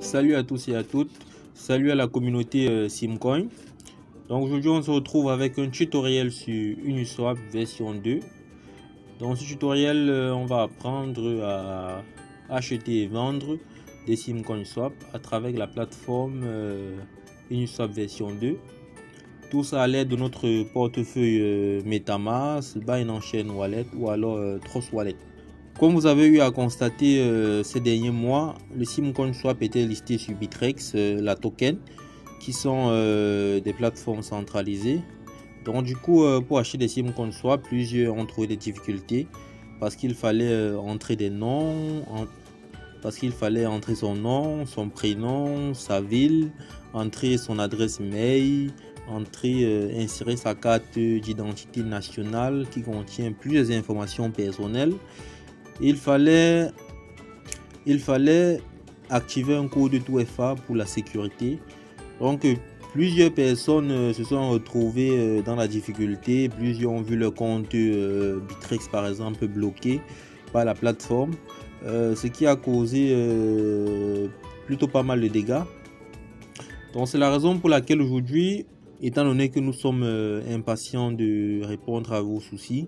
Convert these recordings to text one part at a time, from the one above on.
Salut à tous et à toutes, salut à la communauté Simcoin. Donc aujourd'hui on se retrouve avec un tutoriel sur Uniswap version 2. Dans ce tutoriel on va apprendre à acheter et vendre des Simcoin Swap à travers la plateforme Uniswap version 2. Tout ça à l'aide de notre portefeuille Metamask, Binance Chain Wallet ou alors Trust Wallet. Comme vous avez eu à constater ces derniers mois, le Simcoin Swap était listé sur Bittrex, la token, qui sont des plateformes centralisées. Donc du coup, pour acheter des Simcoin Swap, plusieurs ont trouvé des difficultés parce qu'il fallait entrer des noms, parce qu'il fallait entrer son nom, son prénom, sa ville, entrer son adresse mail, insérer sa carte d'identité nationale qui contient plusieurs informations personnelles. Il fallait activer un code 2FA pour la sécurité. Donc plusieurs personnes se sont retrouvées dans la difficulté. Plusieurs ont vu leur compte Bittrex par exemple bloqué par la plateforme, ce qui a causé plutôt pas mal de dégâts. Donc c'est la raison pour laquelle aujourd'hui, étant donné que nous sommes impatients de répondre à vos soucis,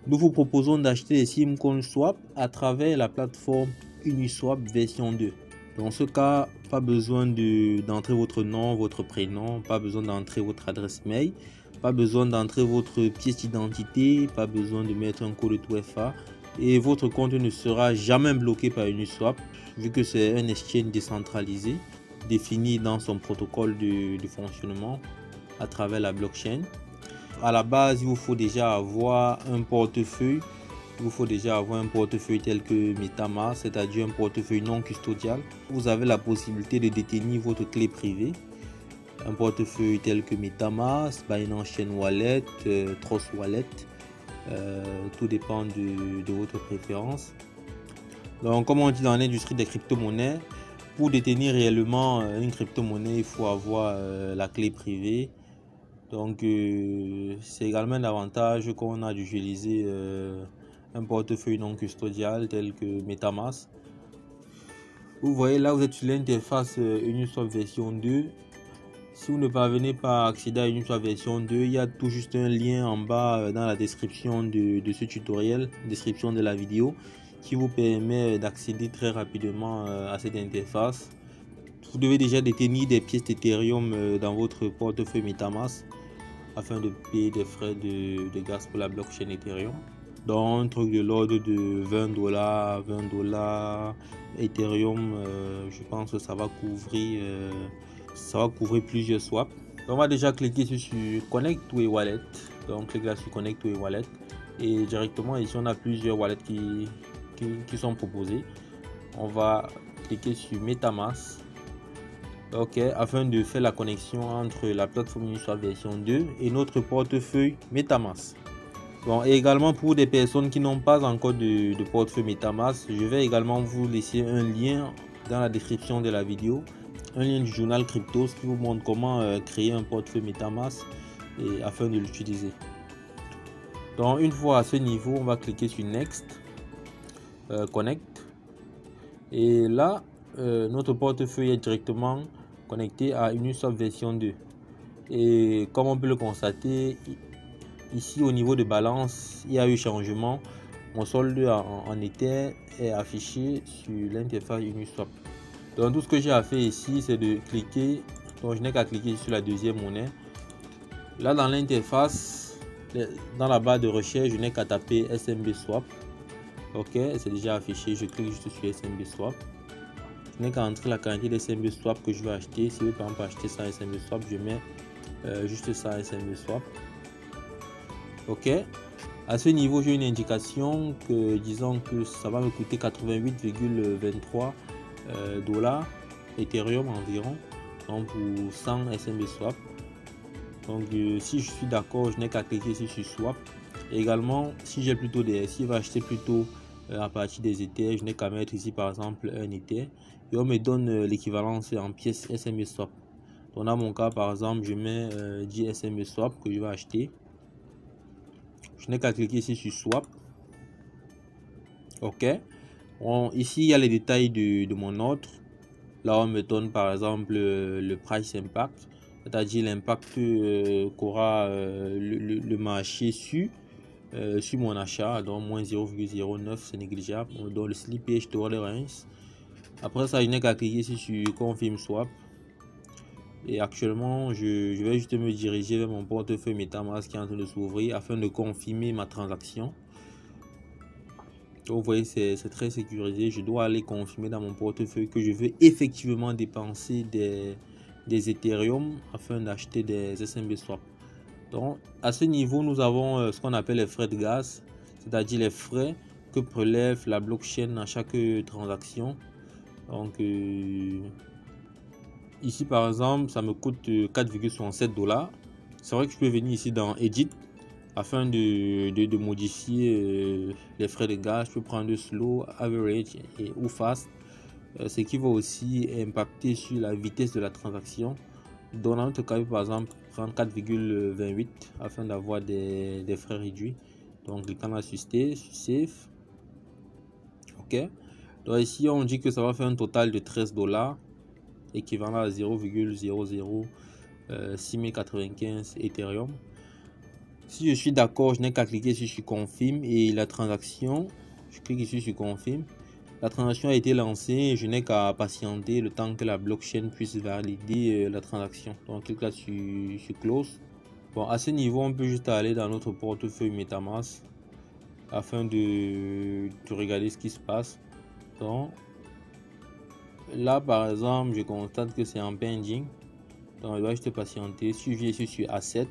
nous vous proposons d'acheter des Simcoin Swap à travers la plateforme Uniswap version 2. Dans ce cas, pas besoin d'entrer votre nom, votre prénom, pas besoin d'entrer votre adresse mail, pas besoin d'entrer votre pièce d'identité, pas besoin de mettre un code 2FA et votre compte ne sera jamais bloqué par Uniswap vu que c'est un exchange décentralisé défini dans son protocole de fonctionnement à travers la blockchain. À la base, il vous faut déjà avoir un portefeuille. Tel que Metamask, c'est-à-dire un portefeuille non custodial. Vous avez la possibilité de détenir votre clé privée. Un portefeuille tel que Metamask, Binance Chain Wallet, Trust Wallet. Tout dépend de votre préférence. Donc, comme on dit dans l'industrie des crypto-monnaies, pour détenir réellement une crypto-monnaie, il faut avoir la clé privée. Donc c'est également un avantage qu'on a d'utiliser un portefeuille non custodial tel que Metamask. Vous voyez là, vous êtes sur l'interface Uniswap version 2. Si vous ne parvenez pas à accéder à Uniswap version 2, il y a tout juste un lien en bas dans la description de ce tutoriel, description de la vidéo, qui vous permet d'accéder très rapidement à cette interface. Vous devez déjà détenir des pièces d'Ethereum dans votre portefeuille Metamask afin de payer des frais de gaz pour la blockchain Ethereum. Donc un truc de l'ordre de $20 Ethereum, je pense que ça va couvrir plusieurs swaps. Donc on va déjà cliquer sur Connect to a Wallet. Donc cliquez là sur Connect to a Wallet et directement ici on a plusieurs wallets qui sont proposés. On va cliquer sur Metamask. Ok, afin de faire la connexion entre la plateforme Uniswap version 2 et notre portefeuille Metamask. Bon, et également pour des personnes qui n'ont pas encore de portefeuille Metamask, je vais également vous laisser un lien dans la description de la vidéo, un lien du journal Cryptos qui vous montre comment créer un portefeuille Metamask et afin de l'utiliser. Donc une fois à ce niveau, on va cliquer sur Next, Connect, et là notre portefeuille est directement connecté à Uniswap version 2. Et comme on peut le constater, ici au niveau de balance, il y a eu changement. Mon solde en Ether est affiché sur l'interface Uniswap. Donc tout ce que j'ai à faire ici, c'est de cliquer. Donc je n'ai qu'à cliquer sur la deuxième monnaie. Là dans l'interface, dans la barre de recherche, je n'ai qu'à taper SMB Swap. Ok, c'est déjà affiché. Je clique juste sur SMB Swap. Je n'ai qu'à entrer la quantité de SMB Swap que je veux acheter. Si je veux par exemple acheter ça SMB Swap, je mets juste ça SMB Swap. Ok, à ce niveau j'ai une indication que disons que ça va me coûter 88,23 dollars Ethereum environ, donc pour 100 SMB Swap. Donc si je suis d'accord, je n'ai qu'à cliquer ici sur Swap. Et également si j'ai plutôt si je vais acheter plutôt à partir des Ethers, je n'ai qu'à mettre ici par exemple un Ether et on me donne l'équivalence en pièces SMB Swap. Donc dans mon cas par exemple, je mets 10 SMB Swap que je vais acheter. Je n'ai qu'à cliquer ici sur Swap. Ok, ici il y a les détails de mon ordre. Là, on me donne par exemple le price impact, c'est-à-dire l'impact qu'aura le marché sur mon achat. Donc moins 0,09, c'est négligeable. On me donne le slippage tolerance. Après ça, je n'ai qu'à cliquer ici sur confirm swap. Et actuellement, je vais juste me diriger vers mon portefeuille MetaMask qui est en train de s'ouvrir afin de confirmer ma transaction. Donc, vous voyez, c'est très sécurisé. Je dois aller confirmer dans mon portefeuille que je veux effectivement dépenser des Ethereum afin d'acheter des SMB Swap. Donc, à ce niveau, nous avons ce qu'on appelle les frais de gaz, c'est-à-dire les frais que prélève la blockchain à chaque transaction. Donc, ici, par exemple, ça me coûte 4,67 $. C'est vrai que je peux venir ici dans Edit afin de modifier les frais de gaz. Je peux prendre slow, average ou fast, ce qui va aussi impacter sur la vitesse de la transaction. Dans notre cas, par exemple, prendre 4,28 afin d'avoir des frais réduits. Donc, cliquant là sur Save. OK. Donc, ici, on dit que ça va faire un total de 13 $, équivalent à 0,006095 Ethereum. Si je suis d'accord, je n'ai qu'à cliquer ici sur Confirme et la transaction, je clique ici sur Confirme. La transaction a été lancée et je n'ai qu'à patienter le temps que la blockchain puisse valider la transaction. Donc, clique là sur Close. Bon, à ce niveau, on peut juste aller dans notre portefeuille MetaMask afin de regarder ce qui se passe. Donc, là, par exemple, je constate que c'est en pending. Donc, je vais juste patienter. Si je viens ici sur Asset.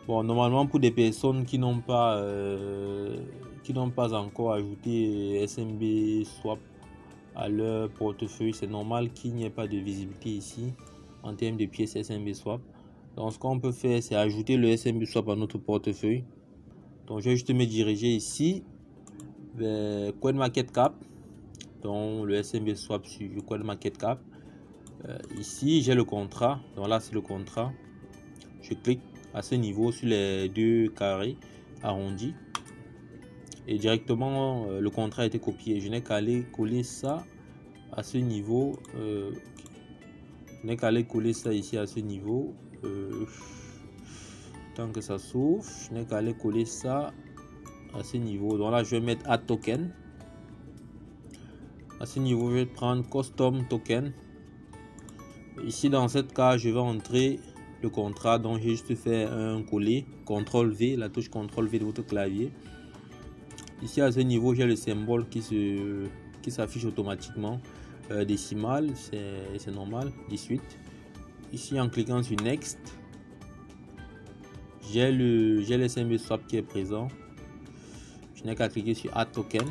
Bon, normalement, pour des personnes qui n'ont pas encore ajouté SMB Swap à leur portefeuille, c'est normal qu'il n'y ait pas de visibilité ici en termes de pièces SMB Swap. Donc, ce qu'on peut faire, c'est ajouter le SMB Swap à notre portefeuille. Donc, je vais juste me diriger ici vers CoinMarketCap. Donc, le SMB Swap sur CoinMarketCap. Ici, j'ai le contrat. Donc là, c'est le contrat. Je clique à ce niveau sur les deux carrés arrondis et directement le contrat a été copié. Je n'ai qu'à aller coller ça à ce niveau. Je n'ai qu'à aller coller ça ici à ce niveau. Tant que ça s'ouvre, je n'ai qu'à aller coller ça à ce niveau. Donc là, je vais mettre Add Token. À ce niveau, je vais prendre Custom Token. Ici, dans cette case, je vais entrer le contrat. Donc, j'ai juste fait un coller. CTRL V, la touche CTRL V de votre clavier. Ici, à ce niveau, j'ai le symbole qui s'affiche automatiquement. Décimal, c'est normal. 18. Ici, en cliquant sur Next, j'ai le SMB Swap qui est présent. Je n'ai qu'à cliquer sur Add Token.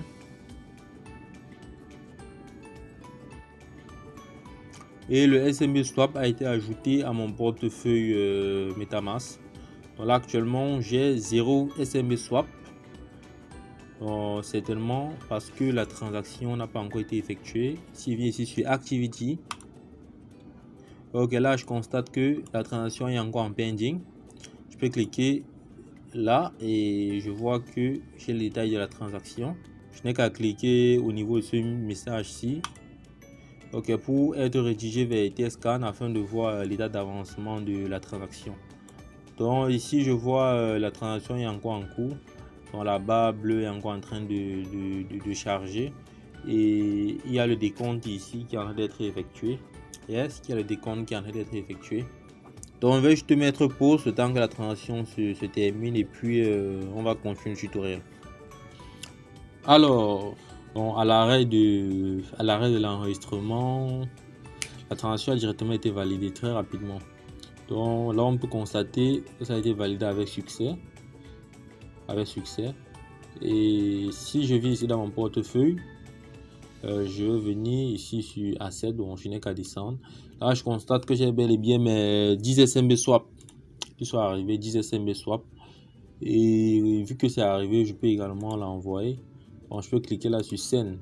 Et le SMB Swap a été ajouté à mon portefeuille MetaMask. Donc là, actuellement, j'ai 0 SMB Swap. Certainement parce que la transaction n'a pas encore été effectuée. Si je viens ici sur Activity, ok, là, je constate que la transaction est encore en pending. Je peux cliquer là et je vois que j'ai le détail de la transaction. Je n'ai qu'à cliquer au niveau de ce message-ci. Ok, pour être rédigé vers Etherscan afin de voir l'état d'avancement de la transaction. Donc ici je vois la transaction est encore en cours. Donc la barre bleue est encore en train de charger et il y a le décompte ici qui est en train d'être effectué. Yes, il y a le décompte qui est en train d'être effectué. Donc on va juste mettre pause le temps que la transaction se termine et puis on va continuer le tutoriel. Alors, bon, à l'arrêt de l'enregistrement, la transaction a directement été validée très rapidement. Donc là, on peut constater que ça a été validé avec succès. Et si je viens ici dans mon portefeuille, je vais venir ici sur Asset, donc je n'ai qu'à descendre. Là, je constate que j'ai bel et bien mes 10 SMB Swap qui sont arrivés, 10 SMB Swap. Et vu que c'est arrivé, je peux également l'envoyer. Bon, je peux cliquer là sur Send,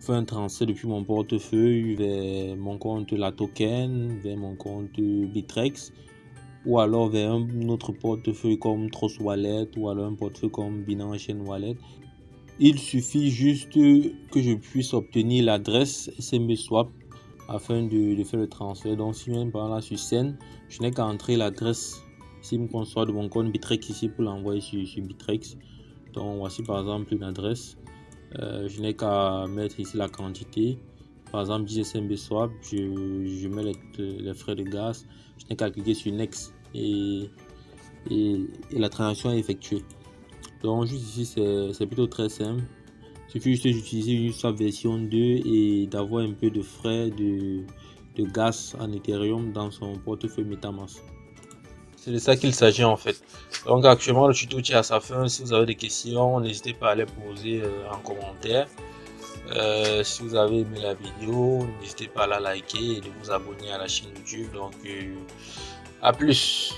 faire un transfert depuis mon portefeuille vers mon compte La Token, vers mon compte Bittrex, ou alors vers un autre portefeuille comme Trust Wallet, ou alors un portefeuille comme Binance Chain Wallet. il suffit juste que je puisse obtenir l'adresse SMB Swap afin de faire le transfert. Donc si même par là sur scène, je n'ai qu'à entrer l'adresse SIM console de mon compte Bittrex ici pour l'envoyer sur Bittrex. Donc voici par exemple une adresse. Je n'ai qu'à mettre ici la quantité. Par exemple 10 SMB Swap, je mets les frais de gaz. Je n'ai qu'à cliquer sur Next et la transaction est effectuée. Donc juste ici c'est plutôt très simple. Il suffit juste d'utiliser une swap version 2 et d'avoir un peu de frais de gaz en Ethereum dans son portefeuille MetaMask. C'est de ça qu'il s'agit en fait. Donc actuellement le tuto tire à sa fin. Si vous avez des questions, n'hésitez pas à les poser en commentaire. Si vous avez aimé la vidéo, n'hésitez pas à la liker et de vous abonner à la chaîne YouTube. Donc à plus.